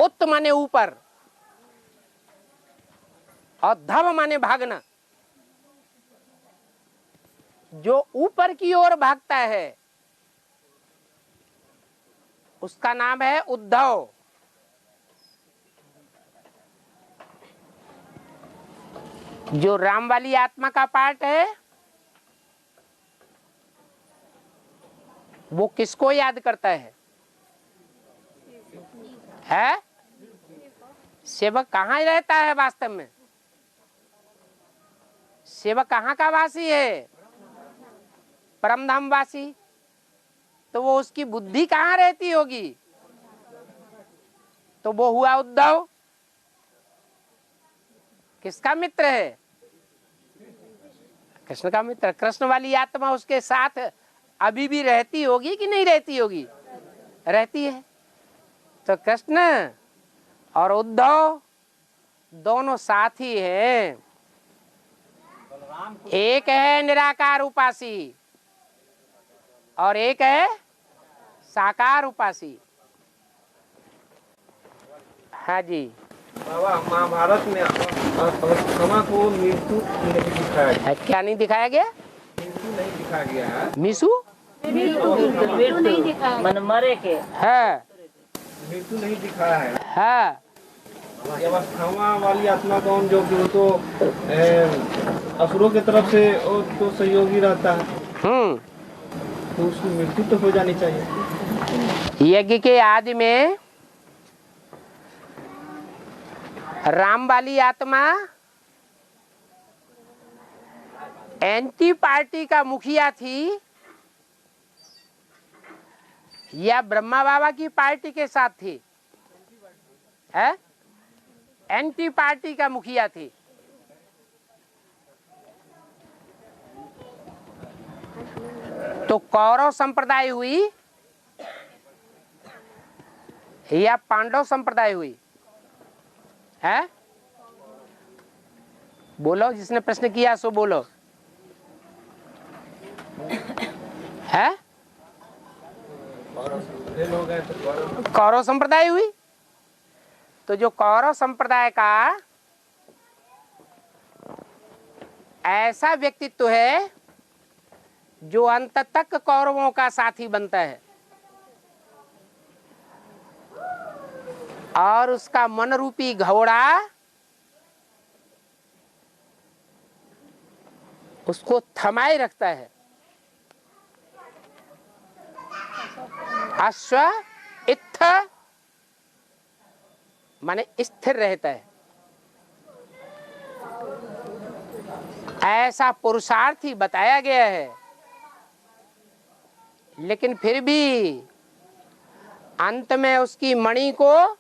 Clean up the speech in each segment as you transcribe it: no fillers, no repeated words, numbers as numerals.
उत माने ऊपर और धव माने भागना। जो ऊपर की ओर भागता है उसका नाम है उद्धव। जो राम वाली आत्मा का पार्ट है वो किसको याद करता है? सेवक कहाँ रहता है वास्तव में? सेवक कहाँ का वासी है? परमधाम वासी। तो वो उसकी बुद्धि कहाँ रहती होगी? तो वो हुआ उद्धव। किसका मित्र है? कृष्ण का मित्र। कृष्ण वाली आत्मा उसके साथ अभी भी रहती होगी कि नहीं रहती होगी? रहती है। तो कृष्ण और उद्धव दोनों साथी हैं। एक है निराकार उपासी और एक है साकार उपासी। हाँ जी बाबा, महाभारत में क्षमा को मृत्यु नहीं दिखाया गया। क्या नहीं दिखाया गया? मृत्यु नहीं दिखाया गया है। मिसु मन मरे के है। मृत्यु नहीं दिखाया है। हाँ जब क्षमा वाली आत्मा कौन, जो कि वो तो असुरों की तरफ से वो तो सहयोगी रहता है, तो उसकी मृत्यु तो हो जानी चाहिए। यज्ञ के आदि में राम वाली आत्मा एंटी पार्टी का मुखिया थी या ब्रह्मा बाबा की पार्टी के साथ थी? है एंटी पार्टी का मुखिया थी। तो कौरव संप्रदाय हुई या पांडव संप्रदाय हुई? है बोलो, जिसने प्रश्न किया सो बोलो। है कौरव संप्रदाय हुई। तो जो कौरव संप्रदाय का ऐसा व्यक्तित्व है जो अंत तक कौरवों का साथी बनता है और उसका मन रूपी घोड़ा उसको थमाए रखता है। अश्व इत्थ माने स्थिर रहता है। ऐसा पुरुषार्थी बताया गया है, लेकिन फिर भी अंत में उसकी मणि को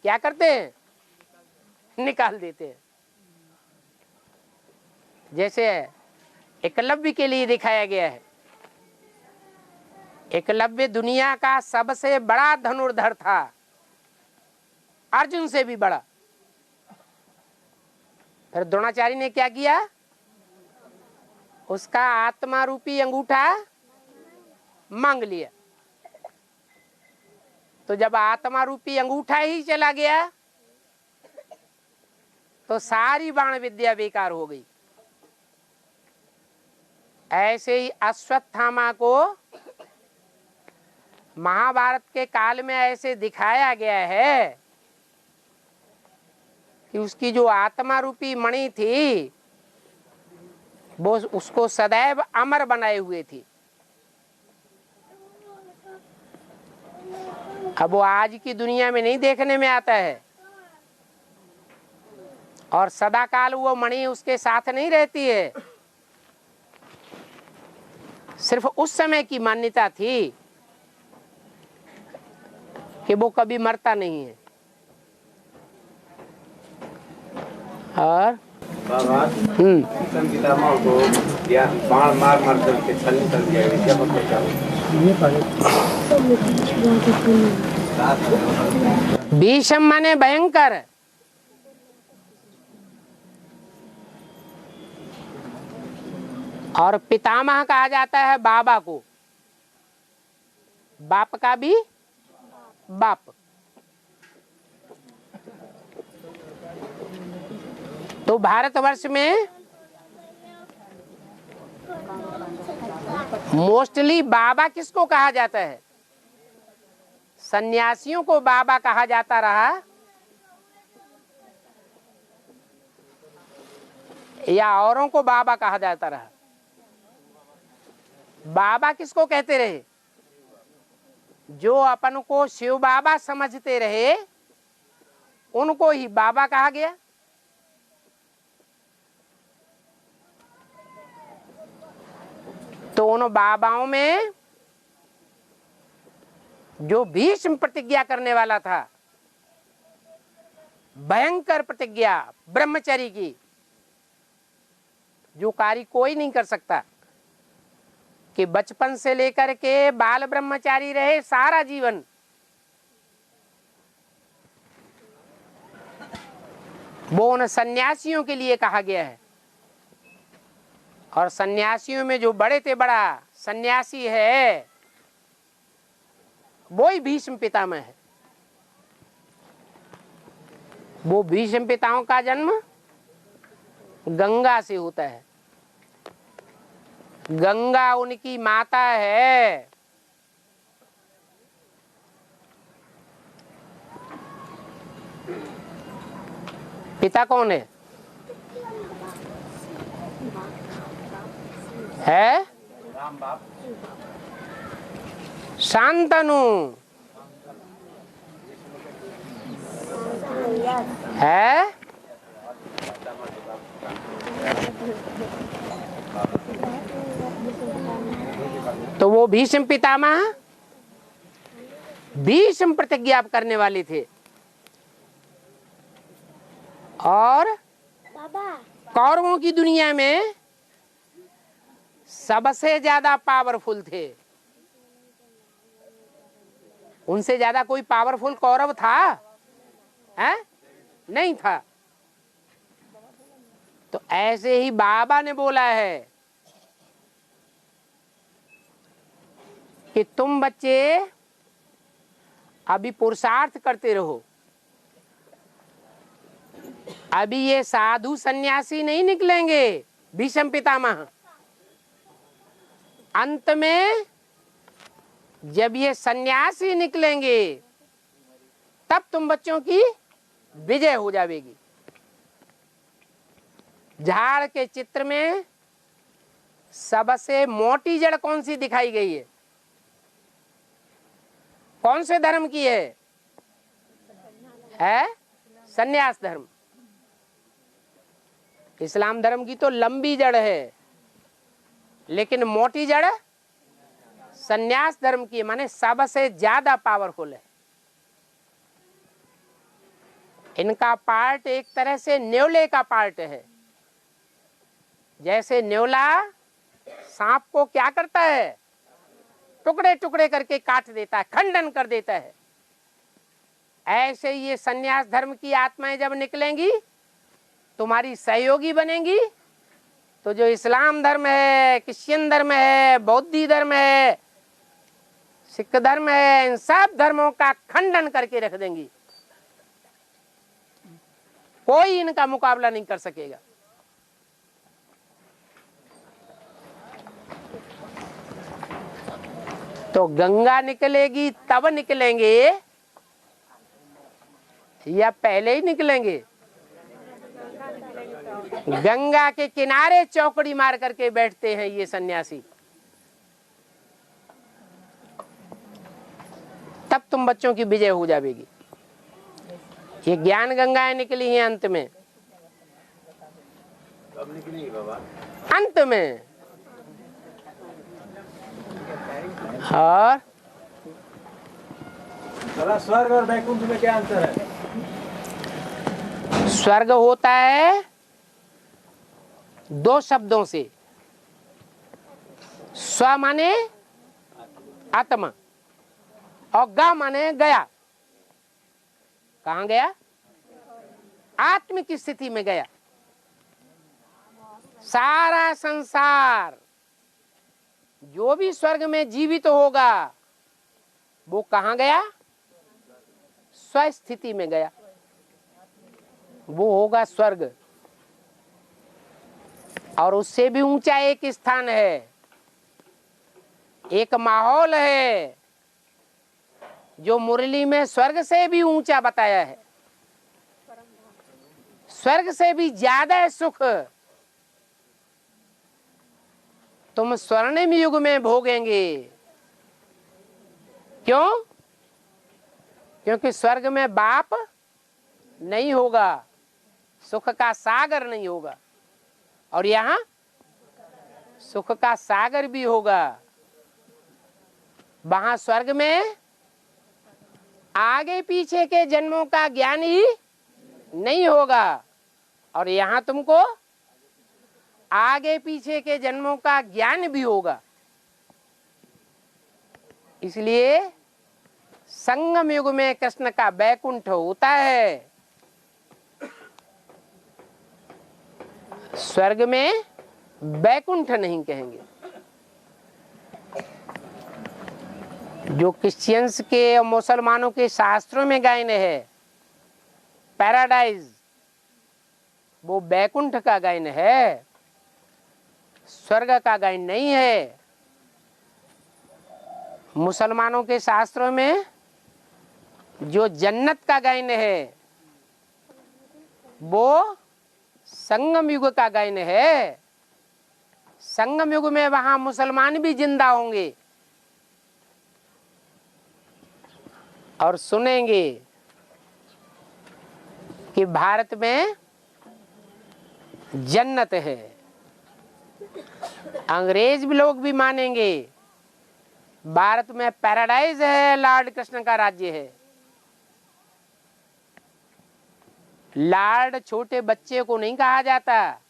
क्या करते हैं? निकाल देते हैं। जैसे एकलव्य के लिए दिखाया गया है। एकलव्य दुनिया का सबसे बड़ा धनुर्धर था, अर्जुन से भी बड़ा। फिर द्रोणाचार्य ने क्या किया? उसका आत्मा रूपी अंगूठा मांग लिया। तो जब आत्मा रूपी अंगूठा ही चला गया तो सारी बाण विद्या बेकार हो गई। ऐसे ही अश्वत्थामा को महाभारत के काल में ऐसे दिखाया गया है कि उसकी जो आत्मा रूपी मणि थी वो उसको सदैव अमर बनाए हुए थी। अब वो आज की दुनिया में नहीं देखने में आता है और सदा काल वो मणि उसके साथ नहीं रहती है। सिर्फ उस समय की मान्यता थी कि वो कभी मरता नहीं है। और बाण मार मार करके छलनी कर दिया, क्या भीषम माने भयंकर। और पितामह कहा जाता है बाबा को, बाप का भी बाप। भारतवर्ष में मोस्टली बाबा किसको कहा जाता है? सन्यासियों को बाबा कहा जाता रहा या औरों को बाबा कहा जाता रहा? बाबा किसको कहते रहे? जो अपन को शिव बाबा समझते रहे उनको ही बाबा कहा गया। तो उन बाबाओं में जो भीष्म प्रतिज्ञा करने वाला था, भयंकर प्रतिज्ञा ब्रह्मचर्य की, जो कार्य कोई नहीं कर सकता, कि बचपन से लेकर के बाल ब्रह्मचारी रहे सारा जीवन, वो उन सन्यासियों के लिए कहा गया है। और सन्यासियों में जो बड़े से बड़ा सन्यासी है वो ही भीष्म पितामह है। वो भीष्म पिताओं का जन्म गंगा से होता है। गंगा उनकी माता है। पिता कौन है? राम बाप। शांतनु है। तो वो भीष्म पितामह भीष्म प्रतिज्ञा करने वाले थे और कौरवों की दुनिया में सबसे ज्यादा पावरफुल थे। उनसे ज्यादा कोई पावरफुल कौरव था? है? नहीं था। तो ऐसे ही बाबा ने बोला है कि तुम बच्चे अभी पुरुषार्थ करते रहो। अभी ये साधु सन्यासी नहीं निकलेंगे भीष्म पितामह। अंत में जब ये सन्यासी निकलेंगे तब तुम बच्चों की विजय हो जाएगी। झाड़ के चित्र में सबसे मोटी जड़ कौन सी दिखाई गई है? कौन से धर्म की है? सन्यास धर्म। इस्लाम धर्म की तो लंबी जड़ है, लेकिन मोटी जड़ सन्यास धर्म की, माने सबसे ज्यादा पावरफुल है। इनका पार्ट एक तरह से न्योले का पार्ट है। जैसे न्योला सांप को क्या करता है? टुकड़े टुकड़े करके काट देता है, खंडन कर देता है। ऐसे ये सन्यास धर्म की आत्माएं जब निकलेंगी तुम्हारी सहयोगी बनेंगी। तो जो इस्लाम धर्म है, क्रिश्चियन धर्म है, बौद्धी धर्म है, सिख धर्म है, इन सब धर्मों का खंडन करके रख देंगी। कोई इनका मुकाबला नहीं कर सकेगा। तो गंगा निकलेगी तब निकलेंगे या पहले ही निकलेंगे? गंगा के किनारे चौकड़ी मार करके बैठते हैं ये सन्यासी। तब तुम बच्चों की विजय हो जाएगी। ये ज्ञान गंगाएं निकली हैं अंत में। कब निकलेगी बाबा? अंत में। और स्वर्ग और वैकुंठ में क्या अंतर है? स्वर्ग होता है दो शब्दों से। स्व माने आत्मा और ग माने गया। कहाँ गया? आत्म की स्थिति में गया। सारा संसार जो भी स्वर्ग में जीवित होगा वो कहाँ गया? स्वस्थिति में गया। वो होगा स्वर्ग। और उससे भी ऊंचा एक स्थान है, एक माहौल है जो मुरली में स्वर्ग से भी ऊंचा बताया है, स्वर्ग से भी ज्यादा सुख तुम स्वर्णिम युग में भोगेंगे। क्यों? क्योंकि स्वर्ग में बाप नहीं होगा, सुख का सागर नहीं होगा, और यहाँ सुख का सागर भी होगा। वहां स्वर्ग में आगे पीछे के जन्मों का ज्ञान ही नहीं होगा, और यहाँ तुमको आगे पीछे के जन्मों का ज्ञान भी होगा। इसलिए संगम युग में कृष्ण का बैकुंठ होता है, स्वर्ग में बैकुंठ नहीं कहेंगे। जो क्रिश्चियंस के और मुसलमानों के शास्त्रों में गायन है पैराडाइज, वो बैकुंठ का गायन है, स्वर्ग का गायन नहीं है। मुसलमानों के शास्त्रों में जो जन्नत का गायन है वो संगम युग का गायन है। संगम युग में वहां मुसलमान भी जिंदा होंगे और सुनेंगे कि भारत में जन्नत है। अंग्रेज भी लोग भी मानेंगे भारत में पैराडाइज है, लॉर्ड कृष्ण का राज्य है। लॉर्ड छोटे बच्चे को नहीं कहा जाता,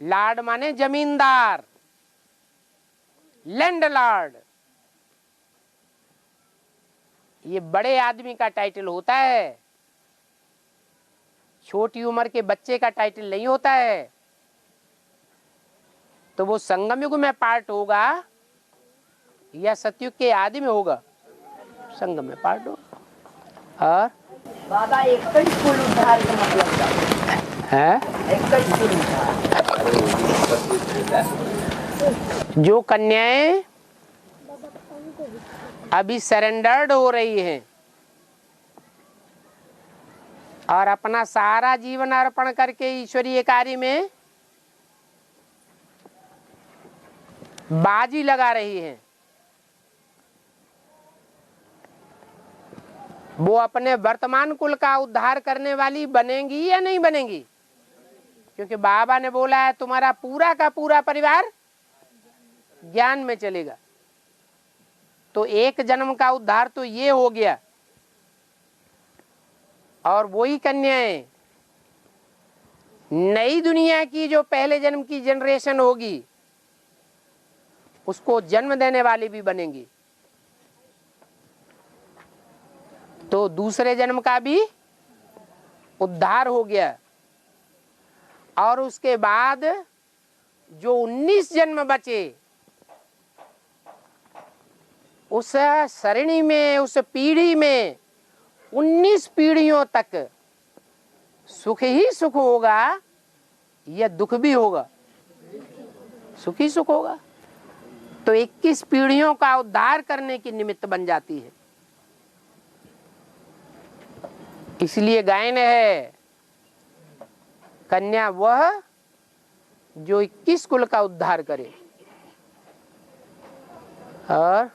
लॉर्ड माने जमींदार, लैंडलॉर्ड। ये बड़े आदमी का टाइटल होता है, छोटी उम्र के बच्चे का टाइटल नहीं होता है। तो वो संगम युग में पार्ट होगा या सतयुग के आदि में होगा? संगम में पार्ट होगा। और बाबा एक ही फूल उद्धार का मतलब है, एक ही फूल उद्धार। जो कन्याएं अभी सरेंडर्ड हो रही हैं और अपना सारा जीवन अर्पण करके ईश्वरीय कार्य में बाजी लगा रही हैं, वो अपने वर्तमान कुल का उद्धार करने वाली बनेंगी या नहीं बनेंगी? क्योंकि बाबा ने बोला है तुम्हारा पूरा का पूरा परिवार ज्ञान में चलेगा। तो एक जन्म का उद्धार तो ये हो गया, और वही कन्याएं नई दुनिया की जो पहले जन्म की जनरेशन होगी उसको जन्म देने वाली भी बनेंगी। तो दूसरे जन्म का भी उद्धार हो गया, और उसके बाद जो 19 जन्म बचे उस सरणी में, उस पीढ़ी में 19 पीढ़ियों तक सुख ही सुख होगा या दुख भी होगा? सुख ही सुख होगा। तो 21 पीढ़ियों का उद्धार करने की निमित्त बन जाती है। इसलिए गायन है कन्या वह जो 21 कुल का उद्धार करे। और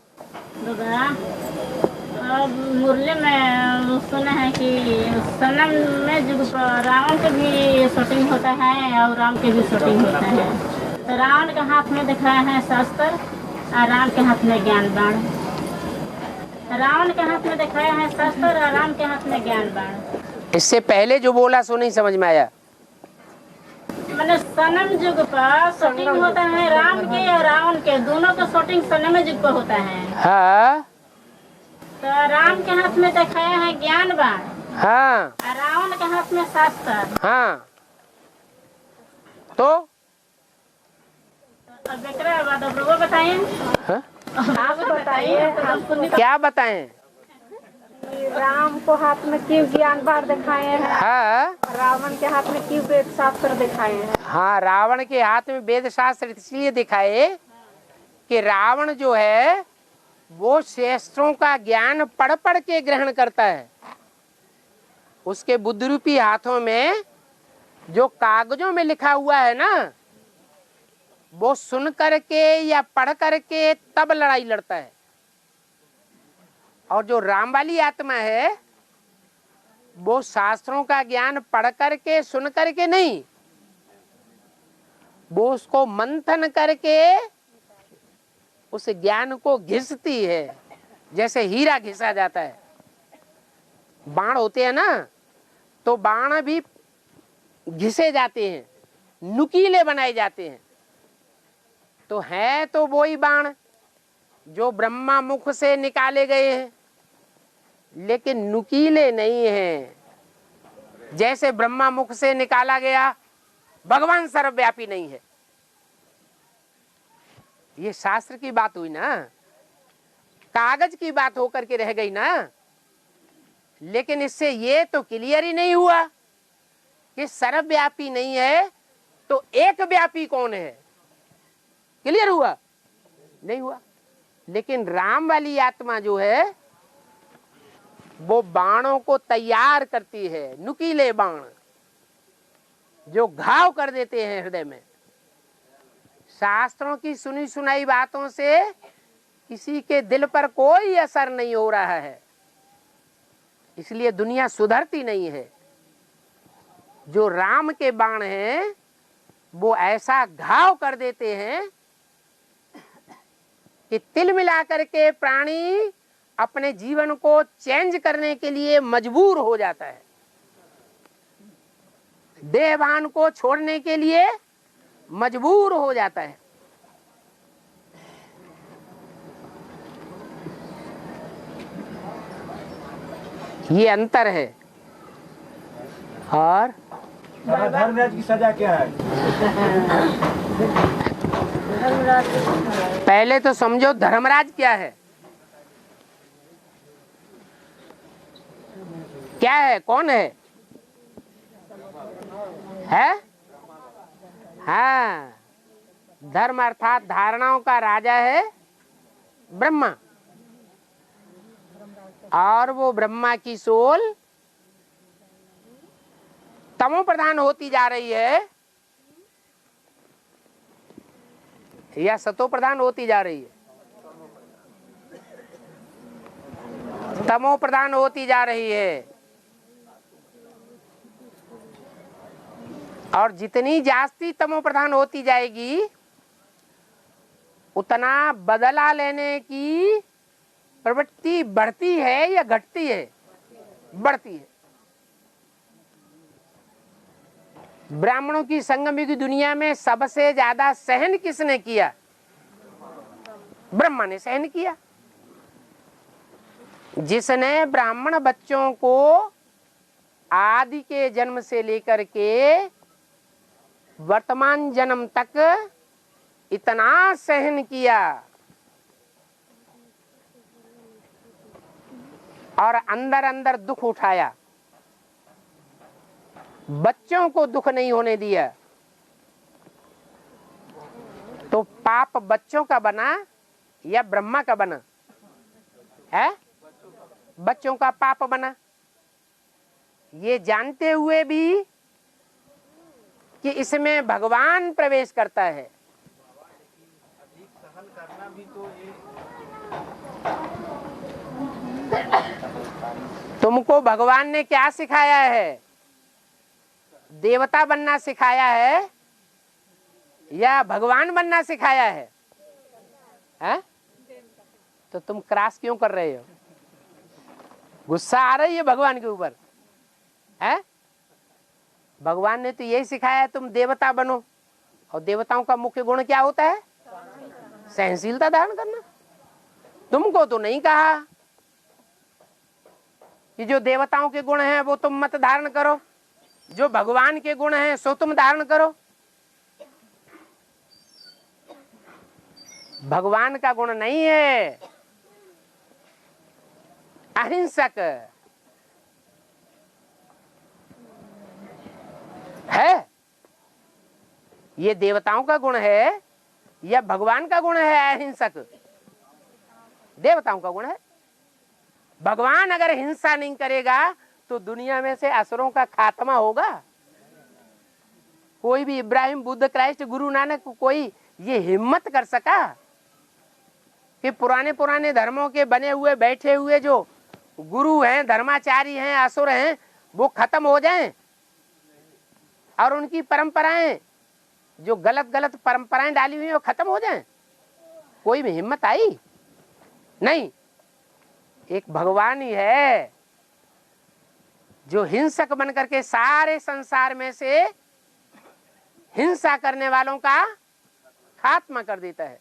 मुरली में सुना है कि सनम में जो रावण के भी शूटिंग होता है और राम के भी शूटिंग होता है। तो रावण के हाथ में दिखाया है शस्त्र और राम के हाथ में ज्ञान बाण। रावण के हाथ में दिखाया है शस्त्र और राम के हाथ में ज्ञान बाण। इससे पहले जो बोला सो नहीं समझ में आया। मैंने सनम युग पर शूटिंग होता है, राम के और रावण के दोनों का शूटिंग सनम युग पर होता है। हाँ तो राम के हाथ में दिखाया है ज्ञान बाण, हाँ और रावण के हाथ में शस्त्र। हाँ। तो अब एकरा बाद आप लोग बताइए। हाँ? आप बताइए। क्या बताएं? राम को हाथ में क्यों ज्ञान बाढ़ दिखाए हैं, हाँ रावण के हाथ में क्यों वेद शास्त्र दिखाए हैं? हाँ, रावण के हाथ में वेद शास्त्र इसलिए दिखाए कि रावण जो है वो शास्त्रों का ज्ञान पढ़ पढ़ के ग्रहण करता है। उसके बुद्ध रूपी हाथों में जो कागजों में लिखा हुआ है ना, वो सुन करके या पढ़ करके तब लड़ाई लड़ता है। और जो राम वाली आत्मा है वो शास्त्रों का ज्ञान पढ़ करके सुन करके नहीं, वो उसको मंथन करके उस ज्ञान को घिसती है, जैसे हीरा घिसा जाता है। बाण होते हैं ना, तो बाण भी घिसे जाते हैं, नुकीले बनाए जाते हैं। तो है तो वही बाण जो ब्रह्मा मुख से निकाले गए हैं, लेकिन नुकीले नहीं हैं। जैसे ब्रह्मा मुख से निकाला गया, भगवान सर्वव्यापी नहीं है। ये शास्त्र की बात हुई ना, कागज की बात होकर के रह गई ना। लेकिन इससे ये तो क्लियर ही नहीं हुआ कि सर्वव्यापी नहीं है तो एक व्यापी कौन है। क्लियर हुआ? नहीं हुआ। लेकिन राम वाली आत्मा जो है वो बाणों को तैयार करती है, नुकीले बाण जो घाव कर देते हैं हृदय में। शास्त्रों की सुनी सुनाई बातों से किसी के दिल पर कोई असर नहीं हो रहा है, इसलिए दुनिया सुधरती नहीं है। जो राम के बाण हैं वो ऐसा घाव कर देते हैं कि तिल मिला करके प्राणी अपने जीवन को चेंज करने के लिए मजबूर हो जाता है, देहभान को छोड़ने के लिए मजबूर हो जाता है। ये अंतर है। और धर्मराज की सजा क्या है? पहले तो समझो धर्मराज क्या है, क्या है, कौन है? हाँ, धर्म अर्थात धारणाओं का राजा है ब्रह्मा। और वो ब्रह्मा की सोल तमो प्रधान होती जा रही है या सतो प्रधान होती जा रही है? तमो प्रधान होती जा रही है। और जितनी जास्ती तमो प्रधान होती जाएगी उतना बदला लेने की प्रवृत्ति बढ़ती है या घटती है? बढ़ती है। ब्राह्मणों की संगम की दुनिया में सबसे ज्यादा सहन किसने किया? ब्रह्मा ने सहन किया। जिसने ब्राह्मण बच्चों को आदि के जन्म से लेकर के वर्तमान जन्म तक इतना सहन किया और अंदर अंदर दुख उठाया, बच्चों को दुख नहीं होने दिया, तो पाप बच्चों का बना या ब्रह्मा का बना? है बच्चों का पाप बना। ये जानते हुए भी कि इसमें भगवान प्रवेश करता है। अधिक सहन करना भी तो ये तुमको भगवान ने क्या सिखाया है? देवता बनना सिखाया है या भगवान बनना सिखाया है? हैं? तो तुम क्रॉस क्यों कर रहे हो? गुस्सा आ रही है भगवान के ऊपर? है भगवान ने तो यही सिखाया है तुम देवता बनो। और देवताओं का मुख्य गुण क्या होता है? सहनशीलता धारण करना। तुमको तो नहीं कहा कि जो देवताओं के गुण हैं वो तुम मत धारण करो, जो भगवान के गुण हैं सो तुम धारण करो। भगवान का गुण नहीं है अहिंसक है। ये देवताओं का गुण है या भगवान का गुण है? अहिंसक देवताओं का गुण है। भगवान अगर हिंसा नहीं करेगा तो दुनिया में से असुरों का खात्मा होगा। कोई भी इब्राहिम, बुद्ध, क्राइस्ट, गुरु नानक कोई ये हिम्मत कर सका कि पुराने पुराने धर्मों के बने हुए बैठे हुए जो गुरु हैं, धर्माचारी हैं, असुर हैं, वो खत्म हो जाएं और उनकी परंपराएं, जो गलत गलत परंपराएं डाली हुई हैं, वो खत्म हो जाएं? कोई भी हिम्मत आई नहीं। एक भगवान ही है जो हिंसक बनकर के सारे संसार में से हिंसा करने वालों का खात्मा कर देता है।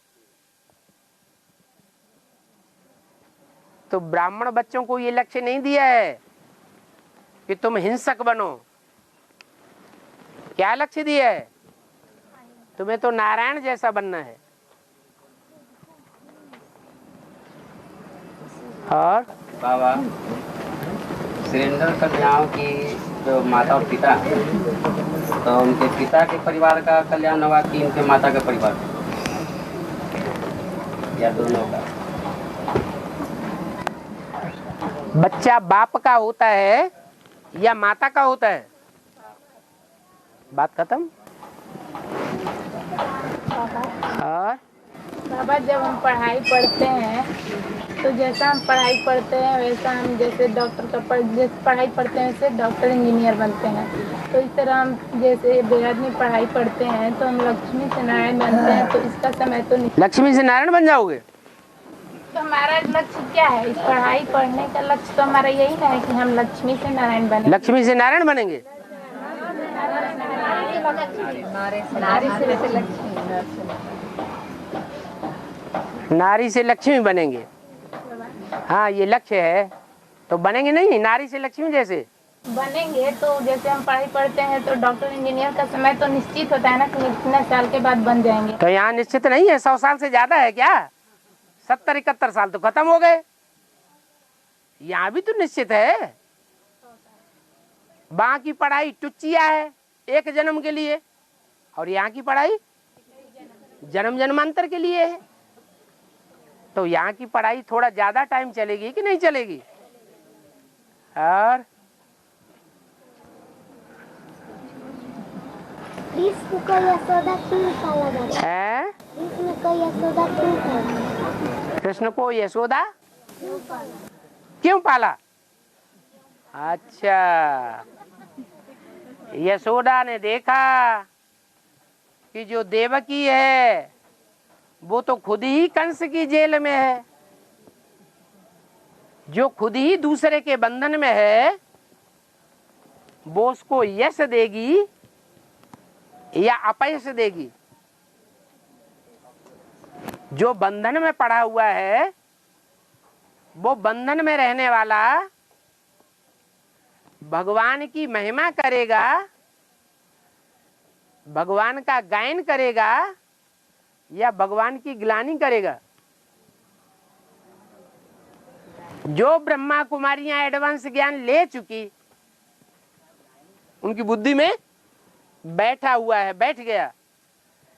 तो ब्राह्मण बच्चों को ये लक्ष्य नहीं दिया है कि तुम हिंसक बनो। क्या लक्ष्य दिया है? तुम्हें तो नारायण जैसा बनना है। और बाबा सुरेंद्र कन्याओं की जो माता और पिता हैं, तो उनके पिता के परिवार का कल्याण होगा कि उनके माता के परिवार या दोनों का? बच्चा बाप का होता है या माता का होता है? बात खत्म। और बाबा जब हम पढ़ाई पढ़ते हैं तो जैसा हम पढ़ाई पढ़ते हैं वैसा हम जैसे डॉक्टर का जैसे पढ़ाई पढ़ते हैं वैसे डॉक्टर इंजीनियर बनते हैं। तो इस तरह हम जैसे बेहद में पढ़ाई पढ़ते हैं तो हम लक्ष्मी से नारायण बनते हैं। तो इसका समय तो नहीं। लक्ष्मी से नारायण बन जाओगे? तो हमारा लक्ष्य क्या है? इस पढ़ाई पढ़ने का लक्ष्य तो हमारा यही है कि हम लक्ष्मी से नारायण बने। लक्ष्मी से नारायण बनेंगे? नारी से लक्ष्मी बनेंगे। हाँ, ये लक्ष्य है। तो बनेंगे नहीं नारी से लक्ष्मी जैसे? बनेंगे। तो जैसे हम पढ़ाई पढ़ते हैं तो डॉक्टर इंजीनियर का समय तो निश्चित होता है ना कि इतने साल के बाद बन जाएंगे। तो यहाँ निश्चित नहीं है। 100 साल से ज्यादा है क्या? 70-71 साल तो खत्म हो गए। यहाँ भी तो निश्चित है। बाकी पढ़ाई टुच्चिया है एक जन्म के लिए, और यहाँ की पढ़ाई जन्म जन्मांतर के लिए है। तो यहाँ की पढ़ाई थोड़ा ज्यादा टाइम चलेगी कि नहीं चलेगी? और कृष्ण को यशोदा क्यों पाला जाता है? कृष्ण को यशोदा क्यों पाला? कृष्ण को यशोदा क्यों पाला? अच्छा, यशोदा ने देखा कि जो देवकी है वो तो खुद ही कंस की जेल में है, जो खुद ही दूसरे के बंधन में है, वो उसको यश देगी या अपयश देगी? जो बंधन में पड़ा हुआ है वो बंधन में रहने वाला भगवान की महिमा करेगा, भगवान का गायन करेगा या भगवान की ग्लानि करेगा? जो ब्रह्मा कुमारियां एडवांस ज्ञान ले चुकी, उनकी बुद्धि में बैठा हुआ है, बैठ गया,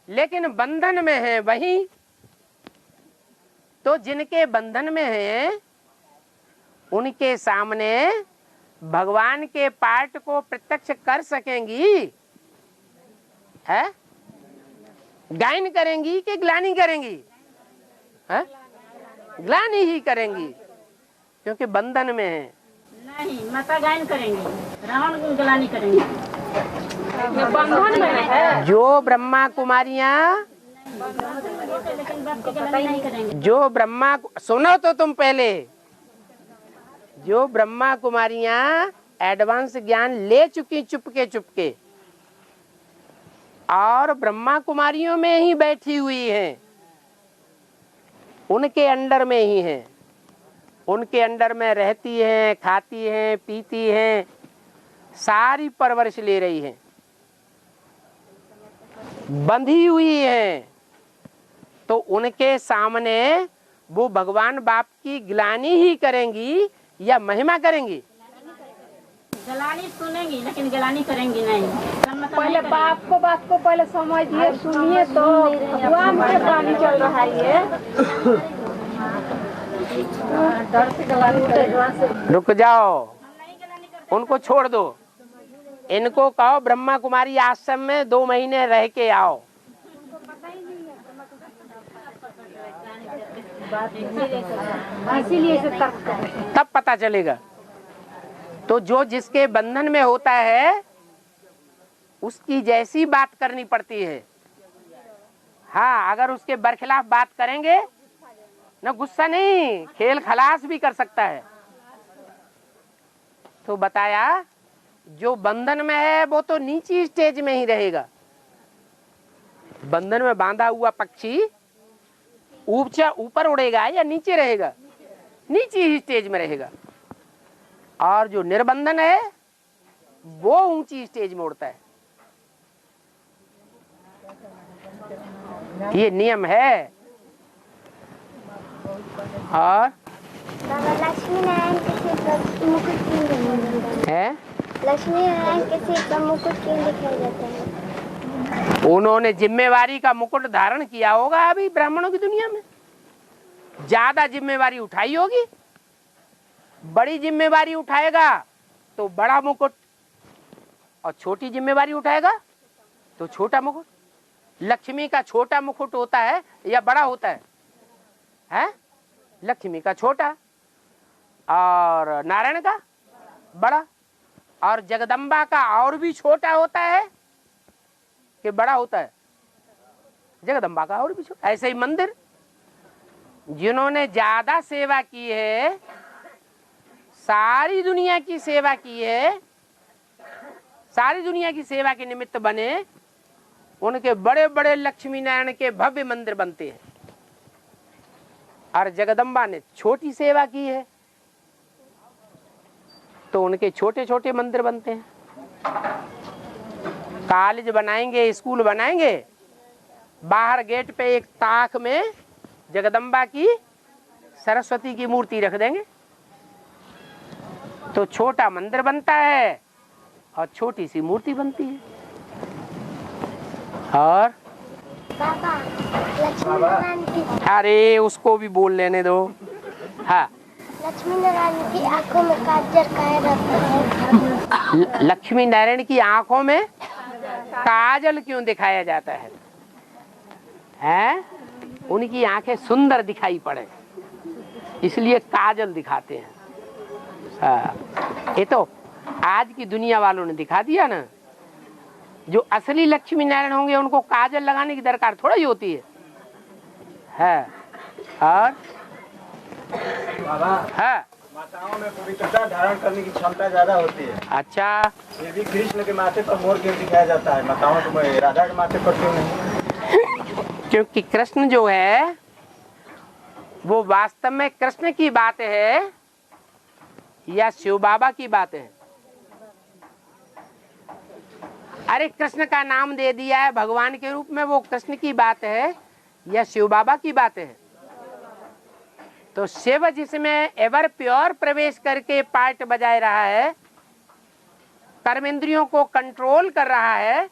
लेकिन बंधन में है वही। तो जिनके बंधन में है उनके सामने भगवान के पाठ को प्रत्यक्ष कर सकेंगी है? गायन करेंगी कि ग्लानि करेंगी? है? ग्लानि ही करेंगी, क्योंकि बंधन में है। नहीं, माता गायन करेंगे, रावण ग्लानि करेंगे। ये बंधन में है। जो ब्रह्मा कुमारियां, लेकिन बाप की ग्लानि नहीं करेंगे। जो ब्रह्मा, सुनो तो तुम पहले, जो ब्रह्मा कुमारियां एडवांस ज्ञान ले चुकी चुपके चुपके और ब्रह्मा कुमारियों में ही बैठी हुई हैं, उनके अंडर में ही हैं, उनके अंडर में रहती हैं, खाती हैं, पीती हैं, सारी परवरिश ले रही हैं, बंधी हुई हैं। तो उनके सामने वो भगवान बाप की ग्लानि ही करेंगी या महिमा करेंगी? गलानी सुनेंगी लेकिन गलानी करेंगी नहीं। पहले बात को पहले समझिए, सुनिए तो हुआ में पानी चल रहा है ये। डर से गलानी करेगा। रुक जाओ, उनको छोड़ दो। इनको कहो ब्रह्मा कुमारी आश्रम में 2 महीने रह के आओ। इसीलिए से तब पता चलेगा। तो जो जिसके बंधन में होता है उसकी जैसी बात करनी पड़ती है। हाँ, अगर उसके बरखिलाफ बात करेंगे ना, गुस्सा नहीं, खेल खलास भी कर सकता है। तो बताया जो बंधन में है वो तो नीची स्टेज में ही रहेगा। बंधन में बांधा हुआ पक्षी ऊपर उड़ेगा या नीचे रहेगा? नीचे ही स्टेज में रहेगा। और जो निर्बंधन है वो ऊंची स्टेज में उड़ता है। ये नियम है। और लक्ष्मी नारायण के सिर पर मुकुट क्यों दिखाया है? लक्ष्मी नारायण के सिर पर मुकुट क्यों दिखाया जाता है? उन्होंने जिम्मेवारी का मुकुट धारण किया होगा। अभी ब्राह्मणों की दुनिया में ज्यादा जिम्मेवारी उठाई होगी। बड़ी जिम्मेवारी उठाएगा तो बड़ा मुकुट, और छोटी जिम्मेवारी उठाएगा तो छोटा मुकुट। लक्ष्मी का छोटा मुकुट होता है या बड़ा होता है? हैं? लक्ष्मी का छोटा और नारायण का बड़ा। और जगदम्बा का और भी छोटा होता है कि बड़ा होता है? जगदम्बा का और भी छोटा। ऐसे ही मंदिर, जिन्होंने ज्यादा सेवा की है, सारी दुनिया की सेवा की है, सारी दुनिया की सेवा के निमित्त बने, उनके बड़े बड़े लक्ष्मी नारायण के भव्य मंदिर बनते हैं। और जगदम्बा ने छोटी सेवा की है तो उनके छोटे छोटे मंदिर बनते हैं। कॉलेज बनाएंगे, स्कूल बनाएंगे, बाहर गेट पे एक ताक में जगदम्बा की, सरस्वती की मूर्ति रख देंगे तो छोटा मंदिर बनता है और छोटी सी मूर्ति बनती है। और पापा, लक्ष्मी नारायण की अरे उसको भी बोल लेने दो। हाँ, लक्ष्मी नारायण की आंखों में काजल काहे रहता है? लक्ष्मी नारायण की आंखों में काजल क्यों दिखाया जाता है? हैं? उनकी आंखें सुंदर दिखाई पड़े इसलिए काजल दिखाते हैं। हाँ, ये तो आज की दुनिया वालों ने दिखा दिया ना। जो असली लक्ष्मी नारायण होंगे उनको काजल लगाने की दरकार थोड़ा ही होती है। और हाँ, माताओं में पवित्रता धारण करने की क्षमता ज्यादा होती है। अच्छा, फिर भी कृष्ण के माथे पर मोर क्यों दिखाया जाता है, माताओं को राधा के माथे पर क्यों नहीं? क्योंकि कृष्ण जो है वो वास्तव में कृष्ण की बात है या शिव बाबा की बात है? अरे कृष्ण का नाम दे दिया है भगवान के रूप में, वो कृष्ण की बात है या शिव बाबा की बात है? तो शिव जिसमें एवर प्योर प्रवेश करके पार्ट बजाए रहा है, कर्मेंद्रियों को कंट्रोल कर रहा है,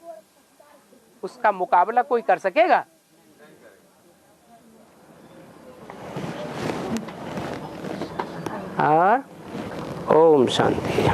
उसका मुकाबला कोई कर सकेगा? और ओम शांति।